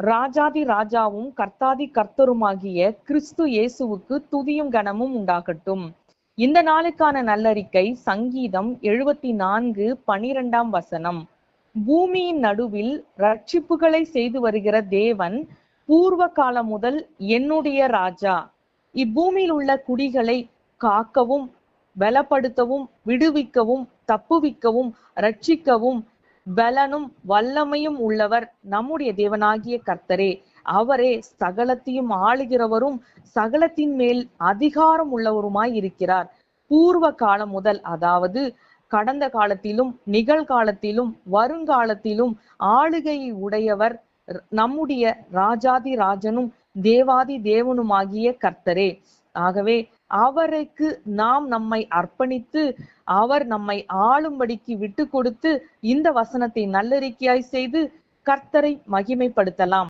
ராஜாதி ராஜாவும் கர்த்தாதி கர்த்தருமாகிய கிறிஸ்து இயேசுவுக்கு துதியும் கனமும் உண்டாகட்டும். இந்த நாளுக்கான நல்லறிக்கை சங்கீதம் 74:12. பூமியின் நடுவில் ரட்சிப்புகளை செய்து வருகிற தேவன் பூர்வ காலம் முதல் என்னுடைய ராஜா. இப்பூமியில் உள்ள குடிகளை காக்கவும் பலப்படுத்தவும் விடுவிக்கவும் தப்புவிக்கவும் ரட்சிக்கவும் பலனும் வல்லமையும் உள்ளவர் நம்முடைய தேவனாகிய கர்த்தரே. அவரே சகலத்தையும் ஆளுகிறவரும் சகலத்தின் மேல் அதிகாரம் உள்ளவருமாய் இருக்கிறார். பூர்வ காலம் முதல், அதாவது கடந்த காலத்திலும் நிகழ்காலத்திலும் வருங்காலத்திலும் ஆளுகையை உடையவர் நம்முடைய ராஜாதி ராஜனும் தேவாதி தேவனுமாகிய கர்த்தரே. ஆகவே அவருக்கு நாம் நம்மை அர்ப்பணித்து அவர் நம்மை ஆளும்படிக்கு விட்டு கொடுத்து இந்த வசனத்தை நல்லறிக்கையாய் செய்து கர்த்தரை மகிமைப்படுத்தலாம்.